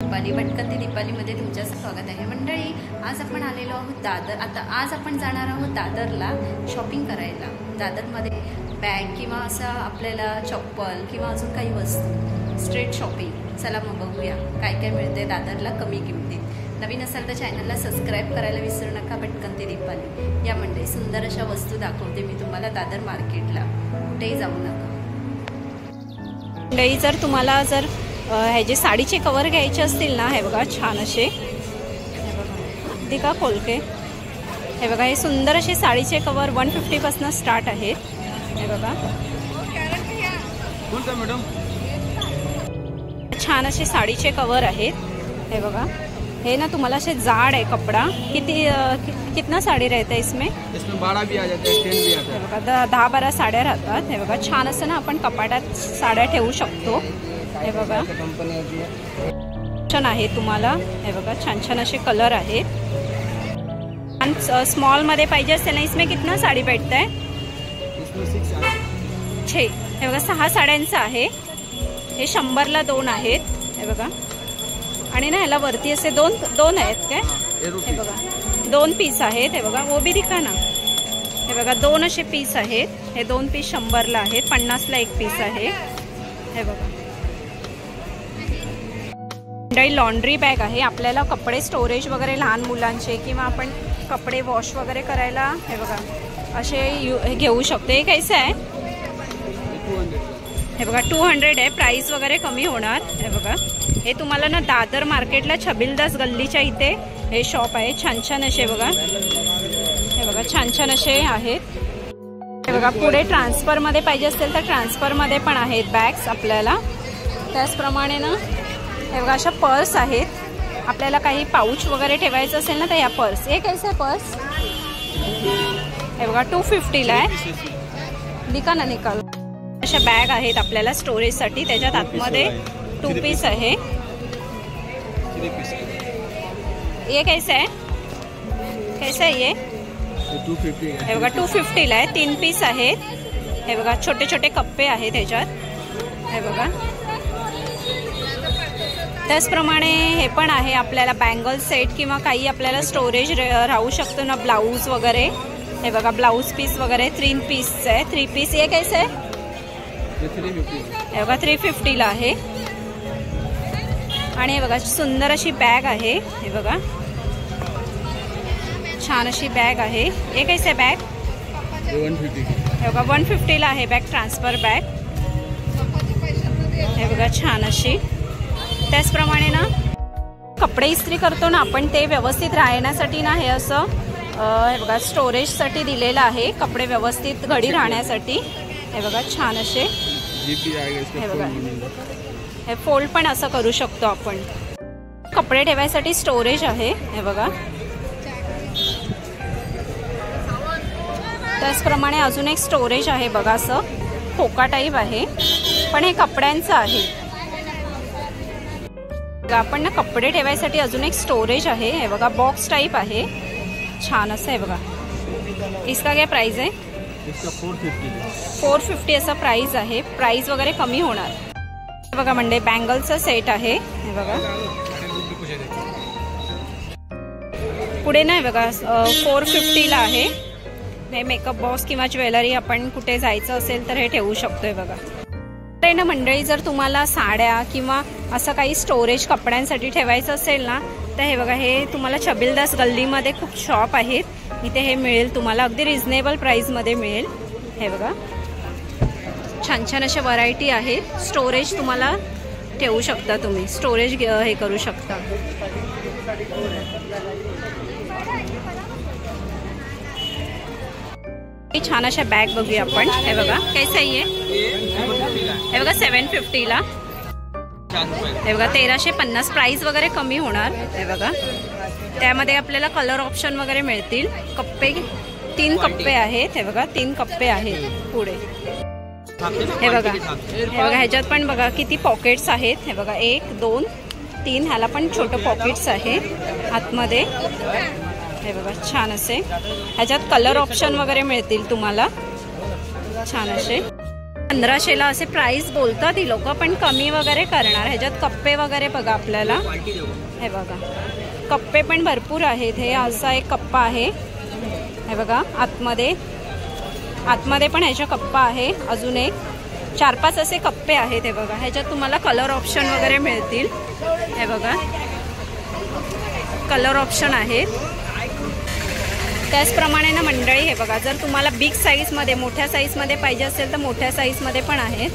दीपाली, भटकंती दीपालीमध्ये तुमचं स्वागत आहे मंडळी। आज आपण आलेलो आहोत दादर। आज आपण जाणार आहोत दादरला शॉपिंग करायला। दादरमध्ये बॅग किंवा असं आपल्याला चप्पल किंवा अजून काही वस्तू, स्ट्रीट शॉपिंग। चला मग बघूया काय काय मिळते दादरला कमी किमतीत। नवीन असाल तर चॅनलला सबस्क्राईब करायला विसरू नका। भटकंती दीपाली या मंडळी सुंदर अशा वस्तू दाखवते मी तुम्हाला दादर मार्केटला, कुठेही जाऊ नका मंडळी। जर तुम्हाला हे जे साडीचे कवर घ्यायचे असतील ना, हे बघा छान असे, हे बघा अगदी का खोलके, हे बघा हे सुंदर असे साडीचे कवर 150 पासून स्टार्ट आहेत। हे बघा छान असे साडीचे कवर आहेत। हे बघा हे ना तुम्हाला असे जाड आहे कपड़ा। कितना साड़ी रहता है इसमें 12 भी आ जाते हैं, 10 भी आता है। बघा 10-12 साड्या राहतात। हे बघा छान असं ना आपण कपाटात साड्या ठेवू शकतो। हे बघा छान आहे तुम्हाला, हे बघा छान छान असे कलर आहेत। स्मॉल मध्ये पाहिजे असेल ना, इसमें कितना साड़ी बैठता है? इसमें 6। हे बघा 6 साड्यांचं आहे। हे 100ला 2 आहेत। हे बघा आणि ना ह्याला वरती असे दोन आहेत काय? हे बघा 2 पीस आहेत। हे बघा वो भी दिखा ना। हे बघा 2 असे पीस आहेत। हे 2 पीस 100ला आहेत, 50ला 1 पीस आहे। हे बघा लॉन्ड्री बॅग आहे। आपल्याला कपडे स्टोरेज वगैरे लहान मुलांचे किंवा आपण कपडे वॉश वगैरे करायला हे बघा असे घेऊ शकतो। हे कैसे आहे? हे बघा 200 आहे। प्राइस वगैरे कमी होणार। हे बघा हे तुम्हाला ना दादर मार्केटला छबिलदास गल्लीच्या इथे हे शॉप आहे। छान छान असे बघा, हे बघा छान छान असे आहेत। हे बघा पुढे ट्रान्सफर मध्ये पाहिजे असेल तर ट्रान्सफर मध्ये पण आहेत बॅग्स आपल्याला। त्याचप्रमाणे ना हे बघा अशा पर्स आहेत। आपल्याला काही पाऊच वगैरे ठेवायचं असेल ना तर या पर्स। हे कैसे पर्स? हे बघा 250ला आहे। दिका ना निकाल। अशा बॅग आहेत आपल्याला स्टोरेजसाठी। त्याच्यात आतमध्ये 2 पीस आहे। ये कैसे आहे? कैसे आहे ये? 250। हे बघा 250ला आहे। 3 पीस आहेत। हे बघा छोटे छोटे कप्पे आहेत ह्याच्यात। हे बघा त्याचप्रमाणे हे पण आहे आपल्याला बँगल सेट किंवा काही आपल्याला स्टोरेज राहू शकतो ना, ब्लाऊज वगैरे। हे बघा ब्लाऊज पीस वगैरे 3 पीसचं आहे। 3 पीस ये कैसे आहे? हे बघा 350ला आहे। आणि हे बघा सुंदर अशी बॅग आहे। हे बघा छान अशी बॅग आहे। हे कैसे बॅग? 150। हे बघा 150ला आहे बॅग, ट्रान्सफर बॅग। हे बघा छान अशी। त्याचप्रमाणे ना कपडे इस्त्री करतो ना आपण, ते व्यवस्थित राहण्यासाठी ना हे असं हे बघा स्टोरेजसाठी दिलेलं आहे, कपडे व्यवस्थित घडी राहण्यासाठी। हे बघा छान असे, हे बघा हे फोल्ड पण असं करू शकतो आपण। कपडे ठेवायसाठी स्टोरेज आहे। हे बघा त्याचप्रमाणे अजून एक स्टोरेज आहे बघा, असं खोका टाईप आहे पण हे कपड्यांचं आहे। आपण ना कपडे ठेवायसाठी अजून एक स्टोरेज आहे। हे बघा बॉक्स टाइप आहे, छान असं आहे बघा। इसका क्या प्राइस आहे? इसका 450। 450 असा प्राइस आहे। प्राइस वगैरे कमी होणार। हे बघा म्हणजे बँगलचा सेट आहे। हे बघा पुढे नाही बघा 450ला आहे। हे मेकअप बॉक्स किंवा ज्वेलरी आपण कुठे जायचं असेल तर हे ठेवू शकतोय बघा। तर ना मंडळी जर तुम्हाला साड्या किंवा असं काही स्टोरेज कपड्यांसाठी ठेवायचं असेल ना, तर हे बघा हे तुम्हाला छबिलदास गल्लीमध्ये खूप शॉप आहेत। इथे हे मिळेल तुम्हाला अगदी रिझनेबल प्राइसमध्ये मिळेल। हे बघा छान छान अशा व्हरायटी आहेत। स्टोरेज तुम्हाला ठेवू शकता, तुम्ही स्टोरेज हे करू शकता। छान अशा बॅग बघूया आपण। हे बघा कैसे आहे? हे बघा 750ला। हे बघा 1350 प्राइस वगैरे कमी होणार। हे बघा त्यामध्ये आपल्याला कलर ऑप्शन वगैरे मिळतील। कप्पे 3 कप्पे आहेत। हे बघा 3 कप्पे आहेत पुढे। हे बघा ह्याच्यात पण बघा किती पॉकेट्स आहेत। हे बघा 1 2 3 ह्याला पण छोटे पॉकेट्स आहे आतमध्ये। हे बघा छान असे, ह्याच्यात कलर ऑप्शन वगैरे मिळतील तुम्हाला छान असे। 1500ला असे प्राइस बोलतात ती लोक, पण कमी वगैरे करणार. ह्याच्यात कप्पे वगैरे बघा आपल्याला, हे बघा कप्पे पण भरपूर आहेत. हे असा एक कप्पा आहे, हे बघा आतमध्ये पण ह्याच्या कप्पा आहे. अजून एक 4-5 असे कप्पे आहेत. हे बघा ह्याच्यात तुम्हाला कलर ऑप्शन वगैरे मिळतील. हे बघा कलर ऑप्शन आहेत. त्याचप्रमाणे ना मंडळी, हे बघा जर तुम्हाला बिग साईजमध्ये, मोठ्या साईजमध्ये पाहिजे असेल तर मोठ्या साईजमध्ये पण आहेत.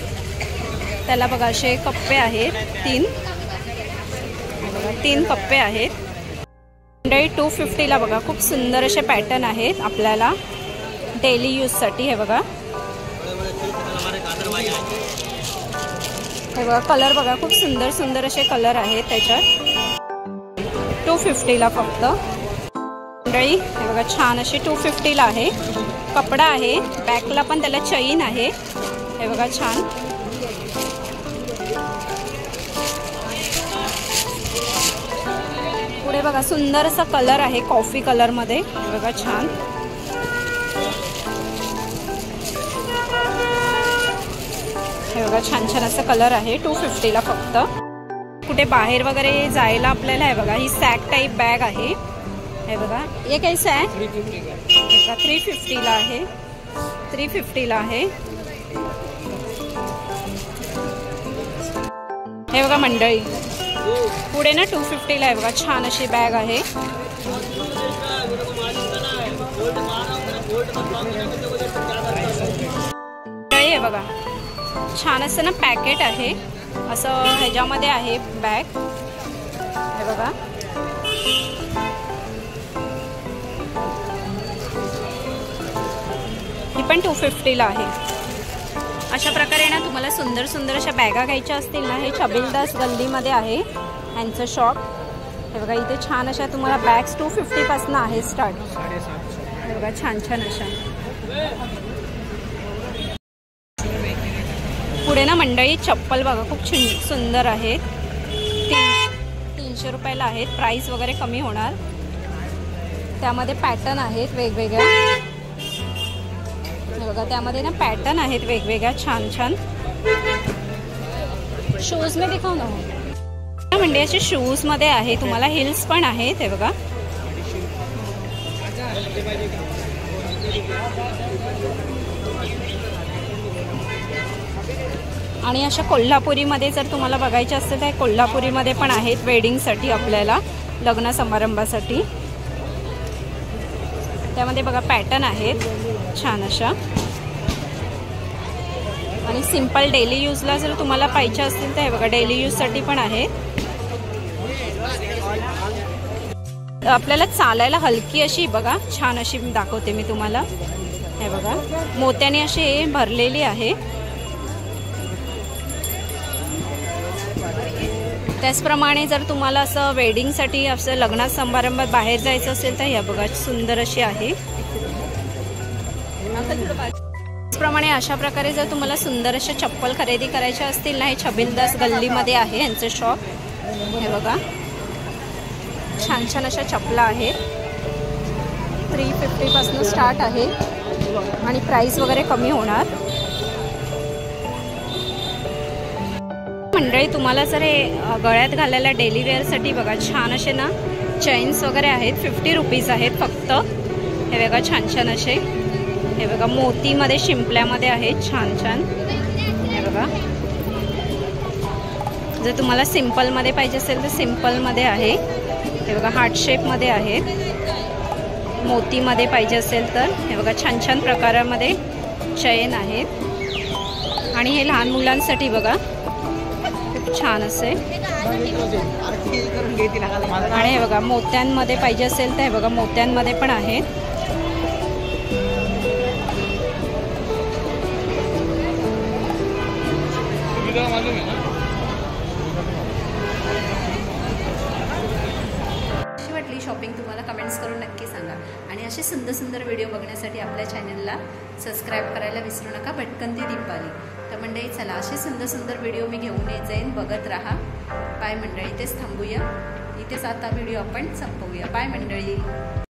त्याला बघा असे कप्पे आहेत 3 कप्पे आहेत. मंडळी 250ला बघा खूप सुंदर असे पॅटर्न आहेत आपल्याला डेली यूजसाठी. हे बघा, हे बघा कलर बघा खूप सुंदर सुंदर असे कलर आहेत त्याच्यात. 250ला फक्त. मंडळी हे बघा छान अशी 250ला आहे. कपडा आहे, बॅकला पण त्याला चैन आहे. हे बघा छान. पुढे बघा सुंदर असा कलर आहे कॉफी कलर मध्ये. हे बघा छान. हे बघा छान छान असं कलर आहे. 250ला फक्त. कुठे बाहेर वगैरे जायला आपल्याला हे बघा ही सॅक टाईप बॅग आहे. हे बघा हे कैसा आहे? 350ला आहे. 350ला आहे. हे बघा मंडळी पुढे ना 250ला आहे बघा छान अशी बॅग आहे. हे बघा छान असं ना पॅकेट आहे, असं ह्याच्यामध्ये आहे बॅग. हे बघा ही पण 250ला आहे. अशा प्रकारे ना तुम्हाला सुंदर सुंदर अशा बॅगा घ्यायच्या असतील ना, हे छबिलदास गल्लीमध्ये आहे यांचं शॉप. हे बघा इथे छान अशा तुम्हाला बॅग्स 250 पासून आहे स्टार्ट. हे बघा छान छान अशा. पुढे ना मंडळी चप्पल बघा खूप सुंदर आहेत. 300 रुपयाला आहेत. प्राइस वगैरे कमी होणार. त्यामध्ये पॅटर्न आहेत वेगवेगळ्या. हे बघा त्यामध्ये ना पॅटर्न आहेत वेगवेगळ्या छान छान. शूज मध्ये दिखाव ना म्हणजे असे शूज मध्ये आहे तुम्हाला. हिल्स पण आहेत. हे बघा आणि अशा कोल्हापुरीमध्ये जर तुम्हाला बघायचे असतील तर कोल्हापुरीमध्ये पण आहेत वेडिंगसाठी, आपल्याला लग्न समारंभासाठी. त्यामध्ये बघा पॅटर्न आहेत छान अशा. आणि सिंपल डेली यूजला जर तुम्हाला पाहिजे असतील तर हे बघा डेली यूजसाठी पण आहेत. आपल्याला चालायला हलकी अशी बघा छान अशी दाखवते मी तुम्हाला. हे बघा मोत्याने अशी भरलेली आहे. त्याचप्रमाणे जर तुम्हाला असं वेडिंगसाठी असं लग्नात समारंभात बाहेर जायचं असेल तर हे बघा सुंदर अशी आहे. त्याचप्रमाणे अशा प्रकारे जर तुम्हाला सुंदर अशा चप्पल खरेदी करायच्या असतील ना, हे छबिलदास गल्लीमध्ये आहे यांचं शॉप. हे बघा छान छान अशा चपला आहेत. 350 पासून स्टार्ट आहे आणि प्राइस वगैरे कमी होणार. मंडळी तुम्हाला जर हे गळ्यात घालायला डेली वेअरसाठी बघा छान असे ना चेन्स वगैरे आहेत. 50 रुपीज आहेत फक्त. हे बघा छान छान असे. हे बघा मोतीमध्ये शिंपल्यामध्ये आहेत छान छान. हे बघा जर तुम्हाला सिंपलमध्ये पाहिजे असेल तर सिंपलमध्ये आहे. हे बघा हार्ट शेपमध्ये आहेत. मोतीमध्ये पाहिजे असेल तर हे बघा छान छान प्रकारामध्ये चैन आहेत. आणि हे लहान मुलांसाठी बघा खूप छान असे. आणि हे बघा मोत्यांमध्ये पाहिजे असेल तर हे बघा मोत्यांमध्ये पण आहेत. कशी वाटली शॉपिंग तुम्हाला कमेंट्स करून नक्की सांगा. आणि असे सुंदर सुंदर व्हिडिओ बघण्यासाठी आपल्या चॅनलला सबस्क्राईब करायला विसरू नका. भटकंती दीपाली. तर मंडळी चला असे सुंदर सुंदर व्हिडिओ मी घेऊन येत जाईन. बघत राहा. बाय मंडळी. इथेच थांबूया. इथेच आता व्हिडिओ आपण संपवूया. बाय मंडळी.